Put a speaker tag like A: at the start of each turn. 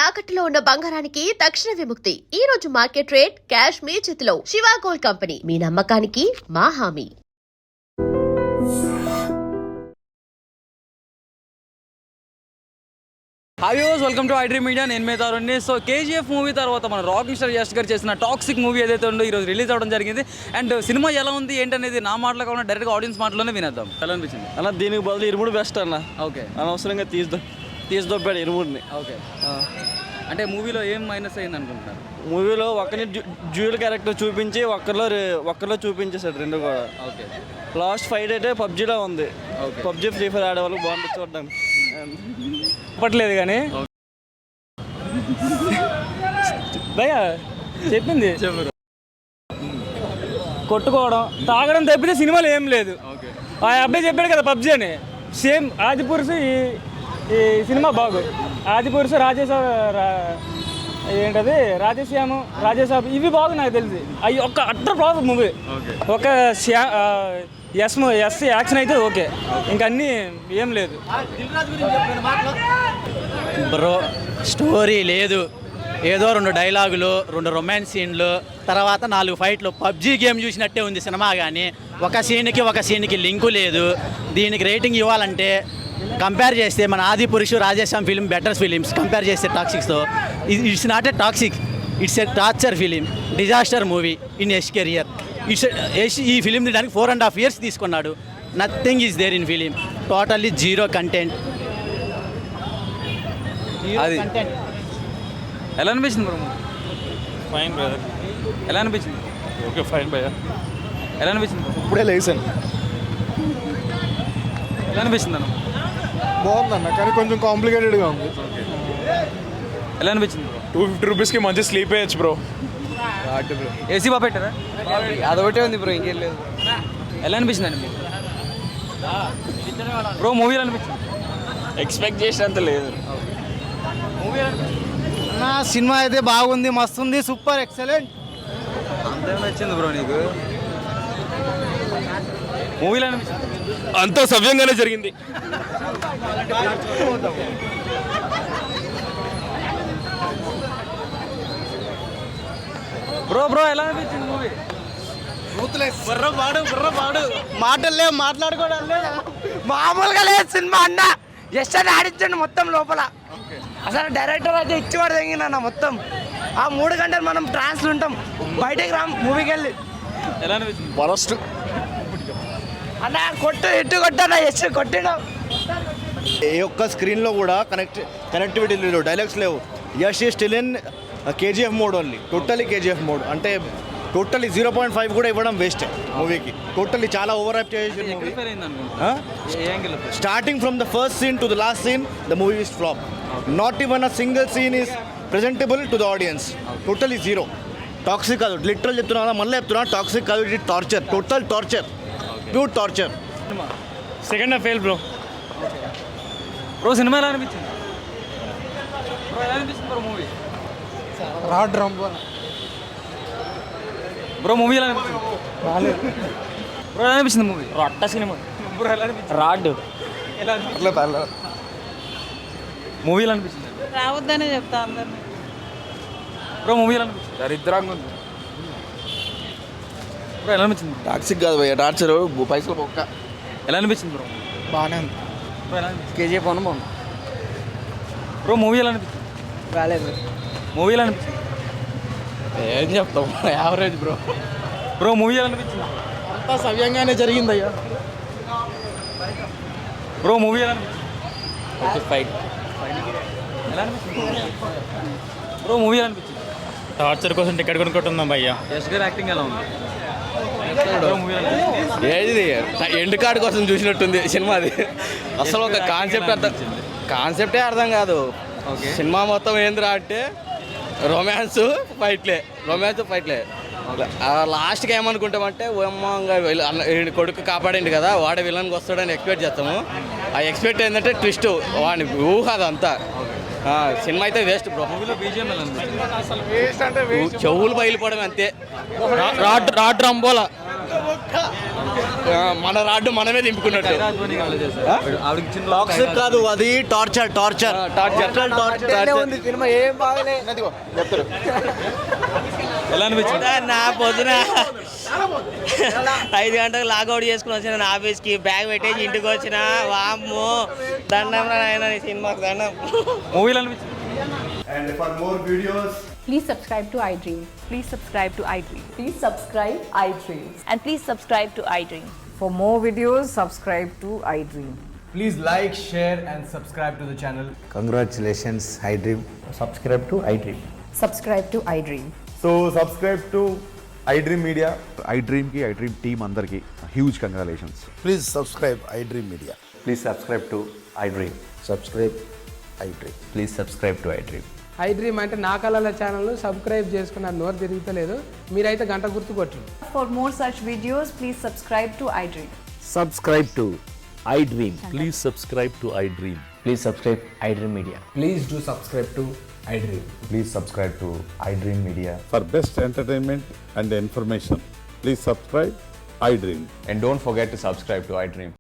A: తాకట్టులో ఉన్న బంగారానికి తక్షణ విముక్తి. ఈ రోజు మార్కెట్ రేట్ క్యాష్ మీ చేతిలో. శివ గోల్డ్ కంపెనీ, మీ నమ్మకానికి మా హామీ.
B: Hi viewers, welcome to iDream media. నేను మీ తరుణ్ని. సో కేజీఎఫ్ మూవీ తర్వాత మన రాకింగ్ స్టార్ యష్ గారు చేసిన టాక్సిక్ మూవీ ఏదైతే ఉందో ఈరోజు రిలీజ్ అవ్వడం జరిగింది. అండ్ సినిమా ఎలా ఉంది ఏంటనేది నా మాటలో కాకుండా డైరెక్ట్గా ఆడియన్స్ మాటలోనే వినేద్దాం. ఎలా అనిపించింది
C: అన్న? దీనికి బదులు ఇరుముడు బెస్ట్ అన్న.
B: ఓకే,
C: అనవసరంగా తీసిదొబ్బాడు ఇరుముడిని.
B: ఓకే, అంటే మూవీలో ఏం మైనస్ అయింది అనుకుంటున్నారు?
C: మూవీలో ఒక్కని డ్యూయల్ క్యారెక్టర్ చూపించి ఒక్కరిలో చూపించేశాడు రెండు కూడా.
B: ఓకే,
C: లాస్ట్ ఫైట్ అయితే పబ్జీలో ఉంది. పబ్జీ ఫ్రీ ఫైర్ ఆడే వాళ్ళకి బాగుంటుంది చూడడానికి.
B: చెప్పట్లేదు కానీ భయ్యా చెప్పింది చెప్పరు. కొట్టుకోవడం తాగడం తప్పితే సినిమాలో ఏం లేదు. ఆ అబ్బాయి చెప్పాడు కదా పబ్జీ అని, సేమ్ ఆదిపురుషు ఈ సినిమా బాగు. ఆదిపురుషు ఏంటది రాజేశ్యాము ఇవి బాగు నాకు తెలిసి. అవి ఒక్క అట్టర్ ప్రాబ్లం మూవీ. ఒక ఎస్ యాక్షన్ అయితే ఓకే, ఇంక అన్నీ ఏం లేదు.
D: బ్రో స్టోరీ లేదు, ఏదో 2 డైలాగులు, 2 రొమాన్స్ సీన్లు, తర్వాత 4 ఫైట్లు. పబ్జీ గేమ్ చూసినట్టే ఉంది సినిమా. కానీ ఒక సీన్కి లింకు లేదు. దీనికి రేటింగ్ ఇవ్వాలంటే కంపేర్ చేస్తే మన Adipurush Radhe Shyam film better films compare చేస్తే టాక్సిక్స్తో it's not a toxic, it's a torture film, disaster movie in Yash career. ఈ ఫిలిం తీయడానికి 4.5 years తీసుకున్నాడు. Nothing is there in film, totally zero content.
B: అది ఎలా అనిపించింది బ్రో?
C: Fine brother.
B: ఎలా అనిపించింది?
C: ఓకే ఫైన్ భయ్యా.
B: ఎలా అనిపించింది?
E: ఇప్పుడే లేసాను.
B: ఎలా అనిపించింది అన్న?
E: బాగుందన్న, కానీ కొంచెం కాంప్లికేటెడ్గా ఉంది.
B: ఎలా అనిపించింది బ్రో?
E: 250 రూపీస్కి మంచి స్లీప్ వేయచ్చు బ్రో.
B: ఏసీ బాగా పెట్టారా?
C: అదొకటే ఉంది బ్రో, ఇంకేం లేదు.
B: ఎలా అనిపించింది అండి బ్రో? మూవీ ఎలా అనిపించింది?
C: ఎక్స్పెక్ట్ చేసినంత లేదు.
B: మూవీ
D: నా సినిమా అయితే బాగుంది, మస్తుంది, సూపర్ ఎక్సలెంట్.
B: అంతే నచ్చింది బ్రో నీకు? మూవీలో అనిపించింది?
E: అంతా సవ్యంగానే జరిగింది.
B: బ్రో ఎలా అనిపించింది మూవీ?
D: మాటలు లేవు, మాట్లాడుకోవడం లేదు, మామూలుగా లేదు సినిమా. అన్న జస్ట్ అని ఆడించండి మొత్తం లోపల. అసలు డైరెక్టర్ అయితే ఇచ్చివాడు తెగిన మొత్తం. ఆ 3 గంటలు మనం ట్రాన్స్లు ఉంటాం, బయటకు రామ్ మూవీకి వెళ్ళి.
B: ఎలా అనిపించింది?
E: వరస్ట్.
D: అన్న ఇట్టు కొట్టా ఎస్ కొట్టిన
F: ఏ ఒక్క స్క్రీన్లో కూడా కనెక్టివిటీ లేదు, డైలాగ్స్ లేవు. Yash is still in KGF mode only, totally KGF mode. అంటే టోటలీ 0.5 కూడా ఇవ్వడం వేస్ట్ మూవీకి. టోటలీ చాలా ఓవర్ యాప్ చేసి movie. Starting from the first scene to the last scene the movie is flop. Not even a single scene is presentable to the audience. Totally zero. Toxic కాదు, literal చెప్తున్నా, మళ్ళీ చెప్తున్నా, టాక్సిక్ కాదు, ఇది torture, total torture, pure torture.
C: Second half fail bro.
B: Bro cinema ఎలా అనిపించింది? Bro ఎలా అనిపించింది బ్రో మూవీ? బ్రో మూవీ ఎలా అనిపించింది? బ్రో ఎలా అనిపించింది మూవీ?
C: రొట్ట సినిమా
B: బ్రో ఎలా అనిపించింది?
C: రాడ్.
B: ఎలా అనిపించింది? మూవీ ఎలా అనిపించింది?
G: రావద్దనే చెప్తా అందరినీ.
B: బ్రో మూవీ ఎలా అనిపించింది? దరిద్రంగా ఉంది. బ్రో ఎలా అనిపించింది?
F: టాక్సిక్ కాదు భయ్య, టార్చర్, పైసలు పొక్క.
B: ఎలా అనిపించింది బ్రో?
D: బాగానే ఉంది.
B: బ్రో ఎలా అనిపించింది?
D: కేజీఎఫ్ వన్ బాగుంది.
B: బ్రో మూవీ ఎలా అనిపించింది?
D: రాలేదు.
B: మూవీ ఎలా అనిపించింది?
D: ఏం చెప్తాం, యావరేజ్ బ్రో.
B: బ్రో మూవీ ఎలా అనిపించింది?
D: అంతా సవ్యంగానే జరిగింది అయ్యా.
B: బ్రో మూవీ ఎలా అనిపించింది?
C: ఫైట్.
B: ఎలా అనిపించింది? బ్రో మూవీ ఎలా అనిపించింది?
C: టార్చర్ కోసం టికెట్ కొనుక్కుంటున్నాం భయ్యా.
B: యష్ గారి యాక్టింగ్ ఎలా ఉంది? బ్రో మూవీ ఎలా అనిపించింది?
C: ఏది ఎండ్ కార్డ్ కోసం చూసినట్టుంది సినిమా. అది అసలు ఒక కాన్సెప్టే అర్థం కాదు.
B: ఓకే,
C: సినిమా మొత్తం ఏందిరా అంటే రొమాన్స్ ఫైట్లే. లాస్ట్కి ఏమనుకుంటామంటే కొడుకు కాపాడండి కదా, వాడే విలన్కి వస్తాడని ఎక్స్పెక్ట్ చేస్తాము. ఆ ఎక్స్పెక్ట్ ఏంటంటే ట్విస్ట్, వాడిని ఊహ అదంతా. సినిమా అయితే వేస్ట్ బ్రో.
B: మూవీలో బీజిఎం ఎలా అనిపించింది?
C: చెవులు బయలుపడమే అంతే. రాడ్ రంబోలా మన రాడ్డు మనమే దింపుకున్నట్టు.
F: టాక్సిక్ కాదు అది టార్చర్ టార్చర్
C: సినిమా ఏం బాగలే చెప్తారు.
B: ఎలా అనిపించింది?
H: నా పొద్దున 5 గంటలకు లాగౌట్ చేసుకుని వచ్చిన నా ఆఫీస్కి బ్యాగ్ పెట్టేసి ఇంటికి వచ్చిన వామ్మో దండం రా నాయనా నీ సినిమాకి దండం.
B: మూవీలో అనిపించింది?
F: And for more videos,
I: Please subscribe to iDream.
G: Please subscribe to iDream.
I: Please subscribe iDream.
G: And please subscribe to iDream.
I: For more videos, subscribe to iDream.
J: Please like, share and subscribe to the channel.
F: congratulations, iDream. Subscribe to iDream.
I: Subscribe to iDream.
E: So subscribe to iDream media. iDreamకి iDream team అందరికీ huge congratulations.
F: Please subscribe iDream Media.
E: Please subscribe to iDream.
F: Subscribe iDream.
E: Please subscribe to iDream.
J: iDream అంటే నా కళల channel subscribe చేసుకున్న నోరు తిరుగుతలేదు, మీరైతే గంట గుర్తు కొట్టండి.
I: For more such videos, please subscribe to iDream.
F: Subscribe to iDream.
E: Please subscribe to iDream.
F: Please subscribe iDream Media.
J: Please do subscribe to iDream.
E: Please subscribe to iDream media. For best entertainment and information please subscribe iDream.
C: And don't forget to subscribe to iDream.